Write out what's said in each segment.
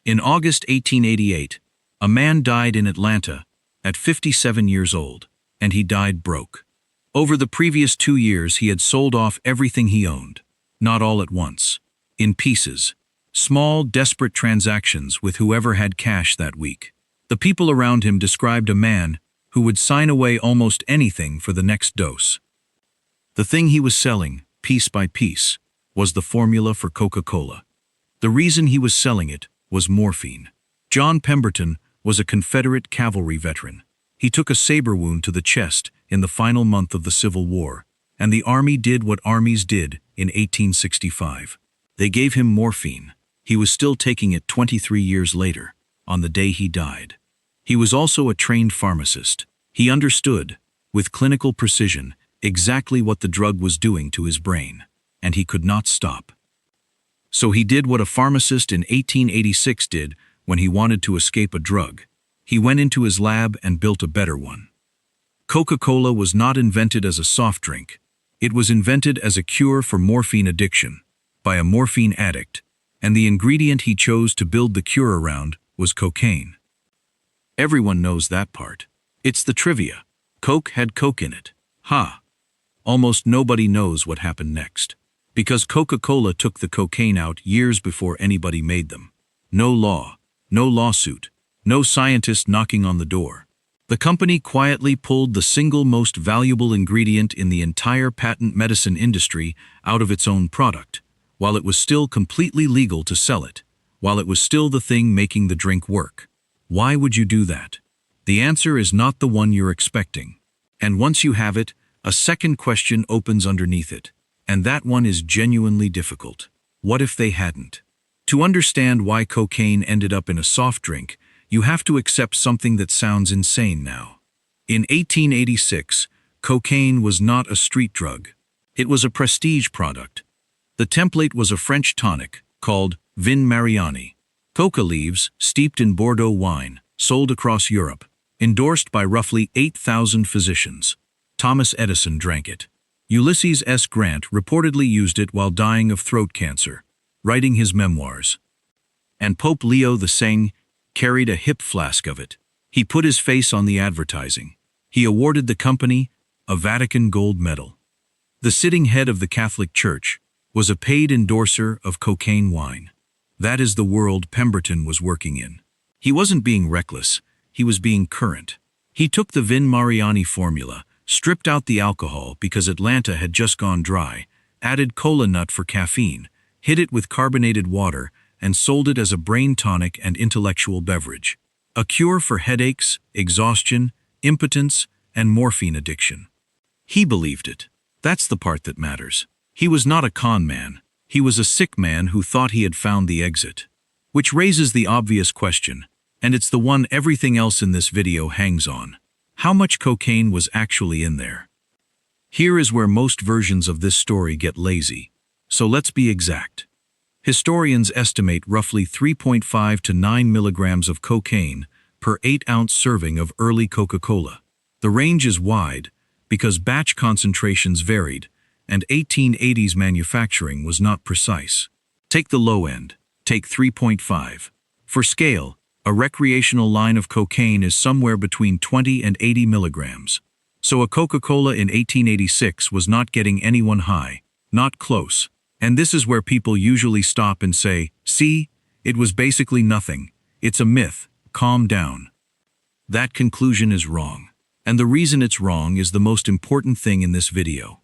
In August 1888, a man died in Atlanta at 57 years old, and he died broke. Over the previous 2 years, he had sold off everything he owned, not all at once, in pieces, small, desperate transactions with whoever had cash that week. The people around him described a man who would sign away almost anything for the next dose. The thing he was selling, piece by piece, was the formula for Coca-Cola. The reason he was selling it was morphine. John Pemberton was a Confederate cavalry veteran. He took a saber wound to the chest in the final month of the Civil War, and the Army did what armies did in 1865. They gave him morphine. He was still taking it 23 years later, on the day he died. He was also a trained pharmacist. He understood, with clinical precision, exactly what the drug was doing to his brain, and he could not stop. So he did what a pharmacist in 1886 did when he wanted to escape a drug. He went into his lab and built a better one. Coca-Cola was not invented as a soft drink. It was invented as a cure for morphine addiction, by a morphine addict, and the ingredient he chose to build the cure around was cocaine. Everyone knows that part. It's the trivia. Coke had coke in it. Ha! Almost nobody knows what happened next. Because Coca-Cola took the cocaine out years before anybody made them. No law, no lawsuit, no scientist knocking on the door. The company quietly pulled the single most valuable ingredient in the entire patent medicine industry out of its own product, while it was still completely legal to sell it, while it was still the thing making the drink work. Why would you do that? The answer is not the one you're expecting. And once you have it, a second question opens underneath it. And that one is genuinely difficult. What if they hadn't? To understand why cocaine ended up in a soft drink, you have to accept something that sounds insane now. In 1886, cocaine was not a street drug. It was a prestige product. The template was a French tonic called Vin Mariani. Coca leaves, steeped in Bordeaux wine, sold across Europe, endorsed by roughly 8,000 physicians. Thomas Edison drank it. Ulysses S. Grant reportedly used it while dying of throat cancer, writing his memoirs. And Pope Leo XII carried a hip flask of it. He put his face on the advertising. He awarded the company a Vatican gold medal. The sitting head of the Catholic Church was a paid endorser of cocaine wine. That is the world Pemberton was working in. He wasn't being reckless, he was being current. He took the Vin Mariani formula, stripped out the alcohol because Atlanta had just gone dry, added cola nut for caffeine, hid it with carbonated water, and sold it as a brain tonic and intellectual beverage. A cure for headaches, exhaustion, impotence, and morphine addiction. He believed it. That's the part that matters. He was not a con man. He was a sick man who thought he had found the exit. Which raises the obvious question, and it's the one everything else in this video hangs on. How much cocaine was actually in there? Here is where most versions of this story get lazy. So let's be exact. Historians estimate roughly 3.5 to 9 milligrams of cocaine per 8-ounce serving of early Coca-Cola. The range is wide because batch concentrations varied, and 1880s manufacturing was not precise. Take the low end. Take 3.5. For scale, a recreational line of cocaine is somewhere between 20 and 80 milligrams. So a Coca-Cola in 1886 was not getting anyone high. Not close. And this is where people usually stop and say, see, it was basically nothing. It's a myth. Calm down. That conclusion is wrong. And the reason it's wrong is the most important thing in this video.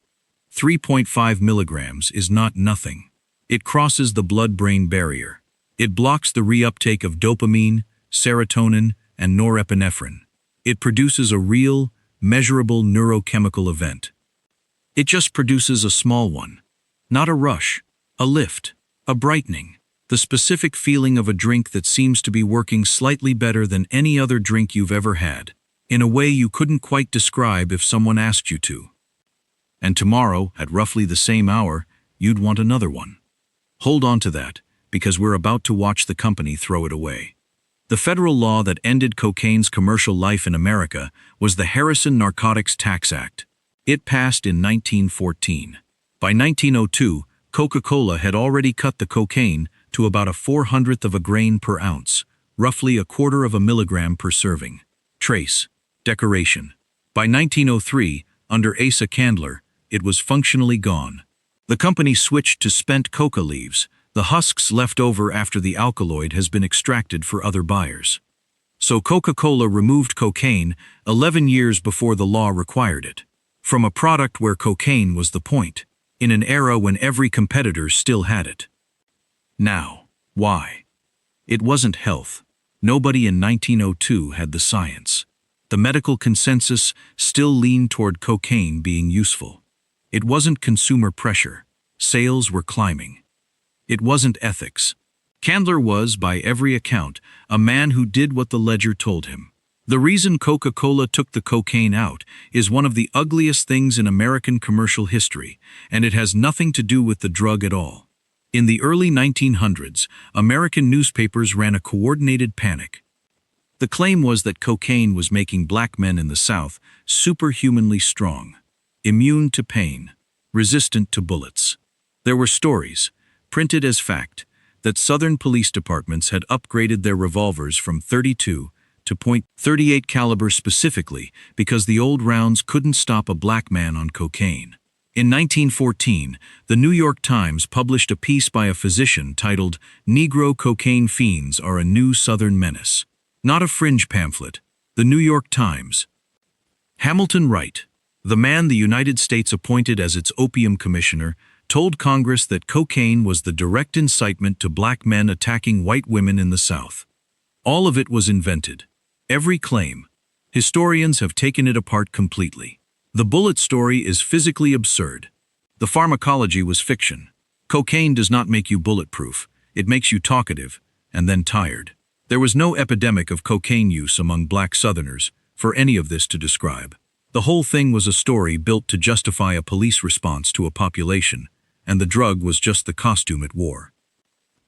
3.5 milligrams is not nothing. It crosses the blood-brain barrier. It blocks the reuptake of dopamine, serotonin, and norepinephrine. It produces a real, measurable neurochemical event. It just produces a small one. Not a rush, a lift, a brightening, the specific feeling of a drink that seems to be working slightly better than any other drink you've ever had, in a way you couldn't quite describe if someone asked you to. And tomorrow, at roughly the same hour, you'd want another one. Hold on to that, because we're about to watch the company throw it away. The federal law that ended cocaine's commercial life in America was the Harrison Narcotics Act. It passed in 1914. By 1902, Coca-Cola had already cut the cocaine to about a 400th of a grain per ounce, roughly a quarter of a milligram per serving. Trace. Decoration. By 1903, under Asa Candler, it was functionally gone. The company switched to spent coca leaves, the husks left over after the alkaloid has been extracted for other buyers. So Coca-Cola removed cocaine 11 years before the law required it. From a product where cocaine was the point, in an era when every competitor still had it. Now, why? It wasn't health. Nobody in 1902 had the science. The medical consensus still leaned toward cocaine being useful. It wasn't consumer pressure. Sales were climbing. It wasn't ethics. Candler was, by every account, a man who did what the ledger told him. The reason Coca-Cola took the cocaine out is one of the ugliest things in American commercial history, and it has nothing to do with the drug at all. In the early 1900s, American newspapers ran a coordinated panic. The claim was that cocaine was making black men in the South superhumanly strong, immune to pain, resistant to bullets. There were stories, printed as fact, that Southern police departments had upgraded their revolvers from .32 to .38 caliber specifically because the old rounds couldn't stop a black man on cocaine. In 1914, the New York Times published a piece by a physician titled "Negro Cocaine Fiends Are a New Southern Menace." Not a fringe pamphlet, the New York Times. Hamilton Wright, the man the United States appointed as its opium commissioner, told Congress that cocaine was the direct incitement to black men attacking white women in the South. All of it was invented. Every claim. Historians have taken it apart completely. The bullet story is physically absurd. The pharmacology was fiction. Cocaine does not make you bulletproof. It makes you talkative, and then tired. There was no epidemic of cocaine use among black Southerners for any of this to describe. The whole thing was a story built to justify a police response to a population, and the drug was just the costume it wore.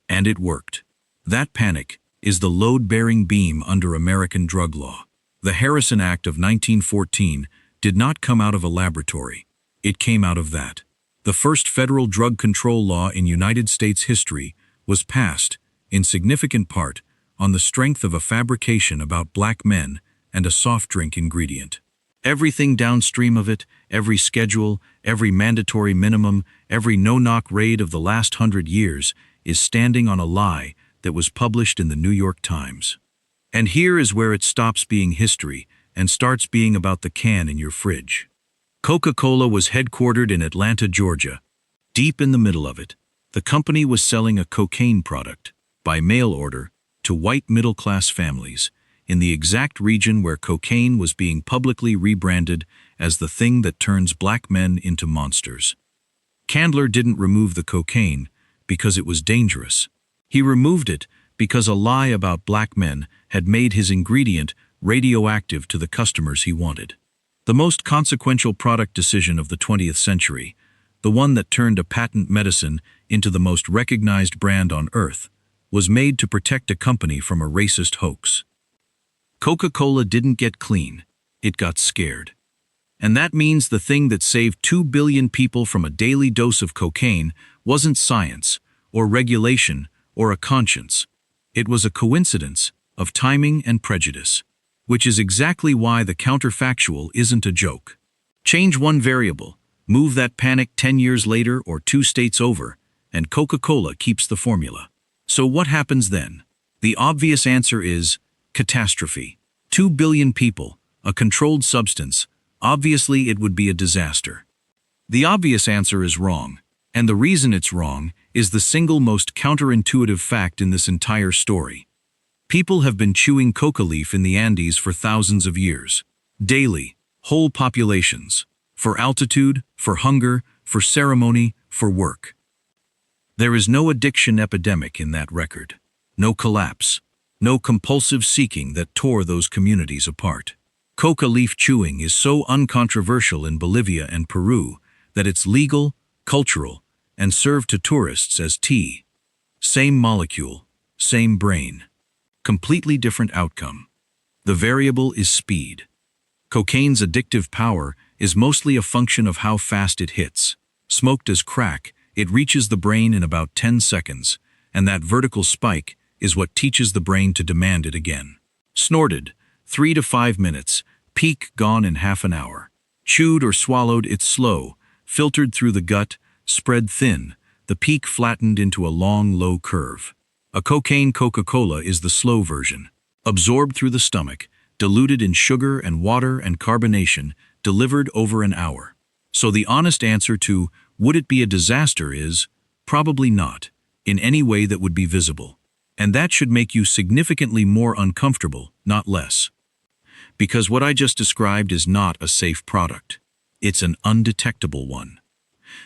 And it worked. That panic is the load-bearing beam under American drug law. The Harrison Act of 1914 did not come out of a laboratory. It came out of that. The first federal drug control law in United States history was passed, in significant part, on the strength of a fabrication about black men and a soft drink ingredient. Everything downstream of it, every schedule, every mandatory minimum, every no-knock raid of the last 100 years is standing on a lie that was published in the New York Times. And here is where it stops being history and starts being about the can in your fridge. Coca-Cola was headquartered in Atlanta, Georgia. Deep in the middle of it, the company was selling a cocaine product, by mail order, to white middle-class families, in the exact region where cocaine was being publicly rebranded as the thing that turns black men into monsters. Candler didn't remove the cocaine because it was dangerous. He removed it because a lie about black men had made his ingredient radioactive to the customers he wanted. The most consequential product decision of the 20th century, the one that turned a patent medicine into the most recognized brand on earth, was made to protect a company from a racist hoax. Coca-Cola didn't get clean, it got scared. And that means the thing that saved 2 billion people from a daily dose of cocaine wasn't science, or regulation, or a conscience. It was a coincidence of timing and prejudice, which is exactly why the counterfactual isn't a joke. Change one variable, move that panic 10 years later or 2 states over, and Coca-Cola keeps the formula. So what happens then? The obvious answer is catastrophe. 2 billion people, a controlled substance, obviously it would be a disaster. The obvious answer is wrong, and the reason it's wrong is the single most counterintuitive fact in this entire story. People have been chewing coca leaf in the Andes for thousands of years. Daily, whole populations. For altitude, for hunger, for ceremony, for work. There is no addiction epidemic in that record. No collapse. No compulsive seeking that tore those communities apart. Coca leaf chewing is so uncontroversial in Bolivia and Peru that it's legal, cultural, and served to tourists as tea. Same molecule, same brain. Completely different outcome. The variable is speed. Cocaine's addictive power is mostly a function of how fast it hits. Smoked as crack, it reaches the brain in about 10 seconds, and that vertical spike is what teaches the brain to demand it again. Snorted, 3 to 5 minutes, peak gone in half an hour. Chewed or swallowed, it's slow, filtered through the gut, spread thin, the peak flattened into a long, low curve. A cocaine Coca-Cola is the slow version. Absorbed through the stomach, diluted in sugar and water and carbonation, delivered over an hour. So the honest answer to, would it be a disaster, is, probably not, in any way that would be visible. And that should make you significantly more uncomfortable, not less. Because what I just described is not a safe product. It's an undetectable one.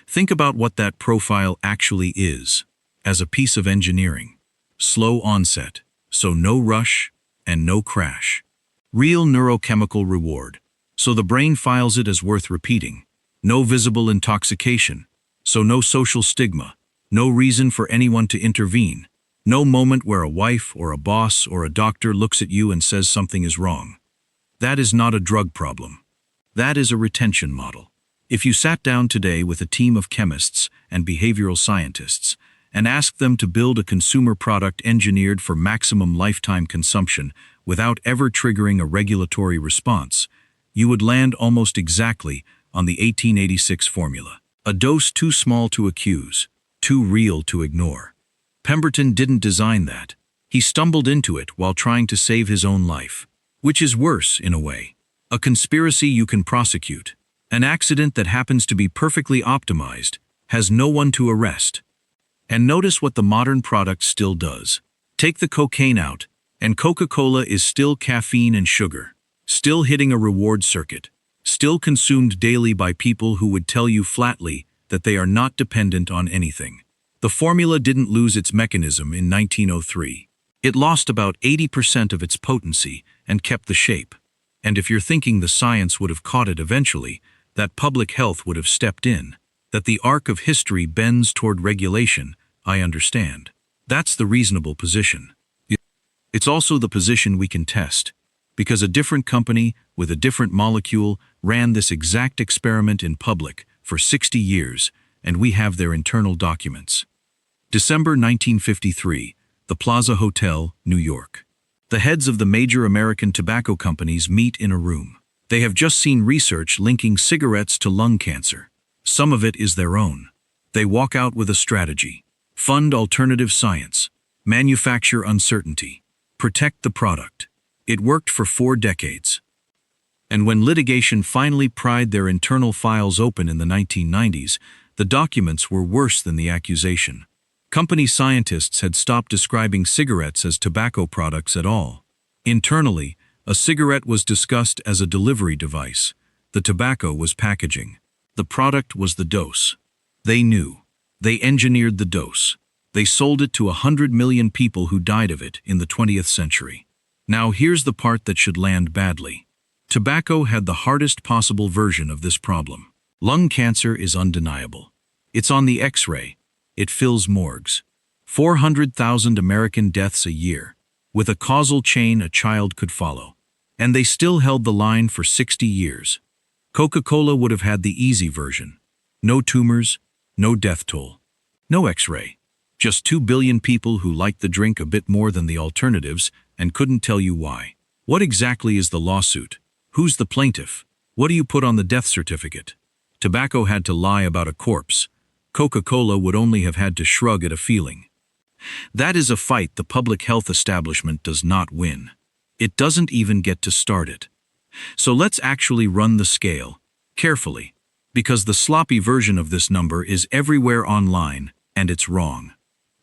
Think about what that profile actually is, as a piece of engineering. Slow onset, so no rush and no crash. Real neurochemical reward, so the brain files it as worth repeating. No visible intoxication, so no social stigma. No reason for anyone to intervene. No moment where a wife or a boss or a doctor looks at you and says something is wrong. That is not a drug problem. That is a retention model. If you sat down today with a team of chemists and behavioral scientists and asked them to build a consumer product engineered for maximum lifetime consumption without ever triggering a regulatory response, you would land almost exactly on the 1886 formula. A dose too small to accuse, too real to ignore. Pemberton didn't design that. He stumbled into it while trying to save his own life. Which is worse, in a way. A conspiracy you can prosecute. An accident that happens to be perfectly optimized, has no one to arrest. And notice what the modern product still does. Take the cocaine out, and Coca-Cola is still caffeine and sugar. Still hitting a reward circuit. Still consumed daily by people who would tell you flatly that they are not dependent on anything. The formula didn't lose its mechanism in 1903. It lost about 80% of its potency and kept the shape. And if you're thinking the science would have caught it eventually, that public health would have stepped in, that the arc of history bends toward regulation, I understand. That's the reasonable position. It's also the position we can test, because a different company with a different molecule ran this exact experiment in public for 60 years, and we have their internal documents. December 1953, the Plaza Hotel, New York. The heads of the major American tobacco companies meet in a room. They have just seen research linking cigarettes to lung cancer. Some of it is their own. They walk out with a strategy. Fund alternative science. Manufacture uncertainty. Protect the product. It worked for 4 decades. And when litigation finally pried their internal files open in the 1990s, the documents were worse than the accusation. Company scientists had stopped describing cigarettes as tobacco products at all. Internally, a cigarette was discussed as a delivery device. The tobacco was packaging. The product was the dose. They knew. They engineered the dose. They sold it to 100 million people who died of it in the 20th century. Now here's the part that should land badly. Tobacco had the hardest possible version of this problem. Lung cancer is undeniable. It's on the X-ray. It fills morgues. 400,000 American deaths a year, with a causal chain a child could follow. And they still held the line for 60 years. Coca-Cola would have had the easy version. No tumors, no death toll, no X-ray. Just 2 billion people who liked the drink a bit more than the alternatives and couldn't tell you why. What exactly is the lawsuit? Who's the plaintiff? What do you put on the death certificate? Tobacco had to lie about a corpse. Coca-Cola would only have had to shrug at a feeling. That is a fight the public health establishment does not win. It doesn't even get to start it. So let's actually run the scale, carefully, because the sloppy version of this number is everywhere online, and it's wrong.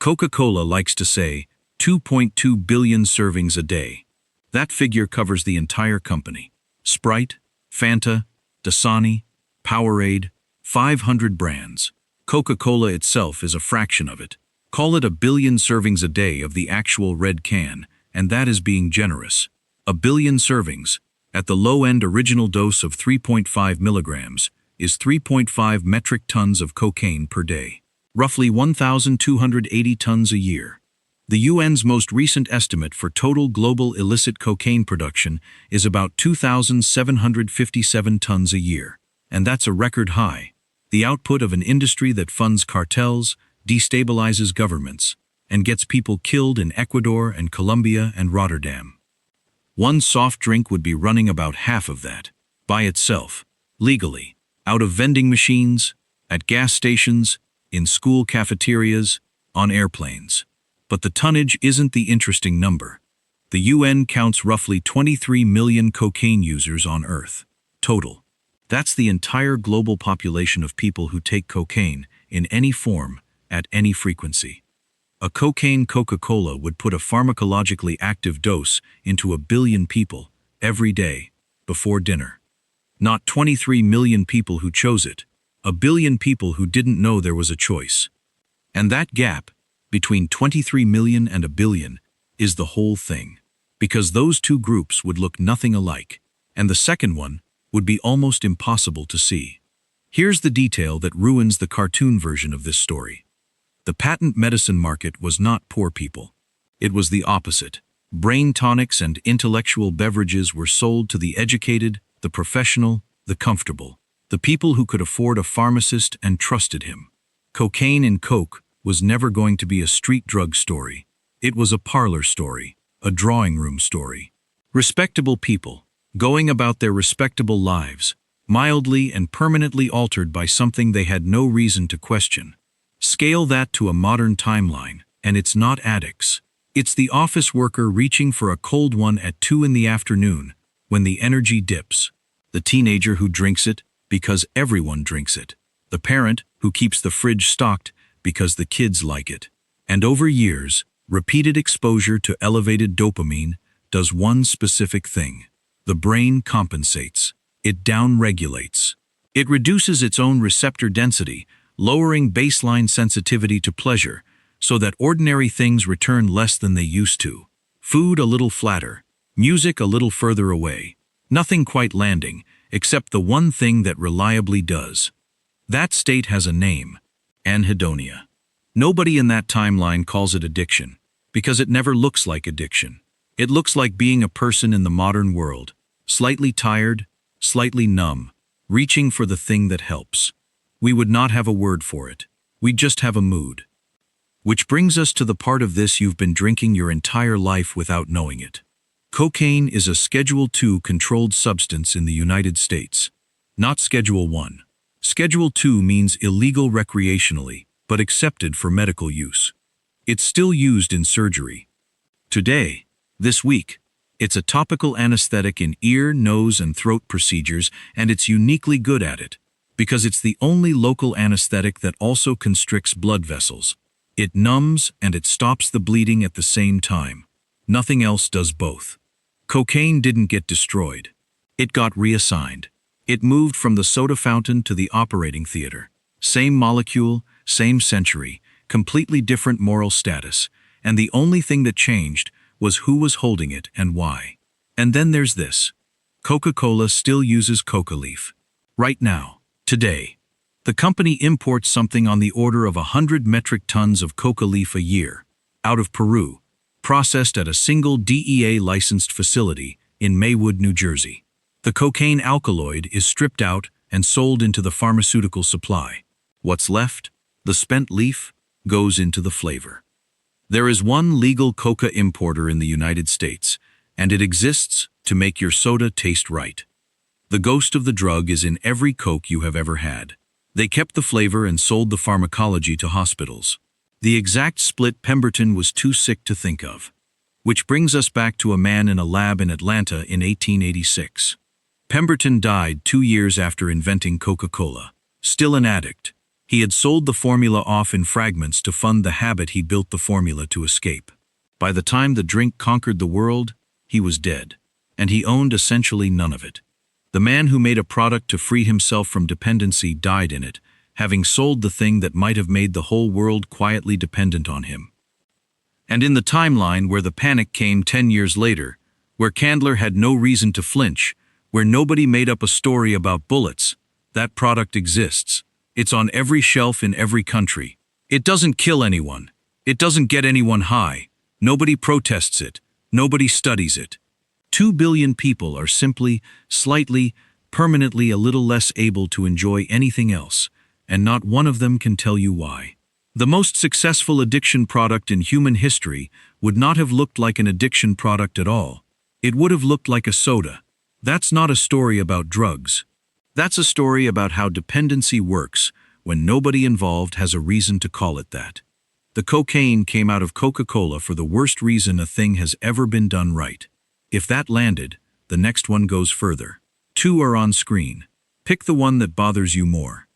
Coca-Cola likes to say 2.2 billion servings a day. That figure covers the entire company. Sprite, Fanta, Dasani, Powerade, 500 brands. Coca-Cola itself is a fraction of it. Call it 1 billion servings a day of the actual red can, and that is being generous. 1 billion servings, at the low-end original dose of 3.5 milligrams, is 3.5 metric tons of cocaine per day. Roughly 1,280 tons a year. The UN's most recent estimate for total global illicit cocaine production is about 2,757 tons a year. And that's a record high. The output of an industry that funds cartels, destabilizes governments, and gets people killed in Ecuador and Colombia and Rotterdam. One soft drink would be running about half of that, by itself, legally, out of vending machines, at gas stations, in school cafeterias, on airplanes. But the tonnage isn't the interesting number. The UN counts roughly 23 million cocaine users on Earth, total. That's the entire global population of people who take cocaine, in any form, at any frequency. A cocaine Coca-Cola would put a pharmacologically active dose into 1 billion people, every day, before dinner. Not 23 million people who chose it, 1 billion people who didn't know there was a choice. And that gap, between 23 million and 1 billion, is the whole thing. Because those two groups would look nothing alike, and the second one would be almost impossible to see. Here's the detail that ruins the cartoon version of this story. The patent medicine market was not poor people. It was the opposite. Brain tonics and intellectual beverages were sold to the educated, the professional, the comfortable, the people who could afford a pharmacist and trusted him. Cocaine and Coke was never going to be a street drug story. It was a parlor story, a drawing room story. Respectable people, going about their respectable lives, mildly and permanently altered by something they had no reason to question. Scale that to a modern timeline, and it's not addicts. It's the office worker reaching for a cold one at 2 in the afternoon, when the energy dips. The teenager who drinks it because everyone drinks it. The parent who keeps the fridge stocked because the kids like it. And over years, repeated exposure to elevated dopamine does one specific thing. The brain compensates. It downregulates. It reduces its own receptor density, lowering baseline sensitivity to pleasure, so that ordinary things return less than they used to. Food a little flatter, music a little further away. Nothing quite landing, except the one thing that reliably does. That state has a name: Anhedonia. Nobody in that timeline calls it addiction, because it never looks like addiction. It looks like being a person in the modern world, slightly tired, slightly numb, reaching for the thing that helps. We would not have a word for it. We'd just have a mood. Which brings us to the part of this you've been drinking your entire life without knowing it. Cocaine is a Schedule II controlled substance in the United States, not Schedule I. Schedule II means illegal recreationally, but accepted for medical use. It's still used in surgery. Today, this week, it's a topical anesthetic in ear, nose, and throat procedures, and it's uniquely good at it, because it's the only local anesthetic that also constricts blood vessels. It numbs and it stops the bleeding at the same time. Nothing else does both. Cocaine didn't get destroyed. It got reassigned. It moved from the soda fountain to the operating theater. Same molecule, same century, completely different moral status, and the only thing that changed was who was holding it and why. And then there's this. Coca-Cola still uses coca leaf. Right now, today. The company imports something on the order of 100 metric tons of coca leaf a year, out of Peru, processed at a single DEA-licensed facility in Maywood, New Jersey. The cocaine alkaloid is stripped out and sold into the pharmaceutical supply. What's left, the spent leaf, goes into the flavor. There is one legal coca importer in the United States, and it exists to make your soda taste right. The ghost of the drug is in every Coke you have ever had. They kept the flavor and sold the pharmacology to hospitals. The exact split Pemberton was too sick to think of. Which brings us back to a man in a lab in Atlanta in 1886. Pemberton died 2 years after inventing Coca-Cola. Still an addict, he had sold the formula off in fragments to fund the habit he built the formula to escape. By the time the drink conquered the world, he was dead, and he owned essentially none of it. The man who made a product to free himself from dependency died in it, having sold the thing that might have made the whole world quietly dependent on him. And in the timeline where the panic came 10 years later, where Candler had no reason to flinch, where nobody made up a story about bullets, that product exists. It's on every shelf in every country. It doesn't kill anyone. It doesn't get anyone high. Nobody protests it. Nobody studies it. 2 billion people are simply, slightly, permanently a little less able to enjoy anything else, and not one of them can tell you why. The most successful addiction product in human history would not have looked like an addiction product at all. It would have looked like a soda. That's not a story about drugs. That's a story about how dependency works when nobody involved has a reason to call it that. The cocaine came out of Coca-Cola for the worst reason a thing has ever been done right. If that landed, the next one goes further. Two are on screen. Pick the one that bothers you more.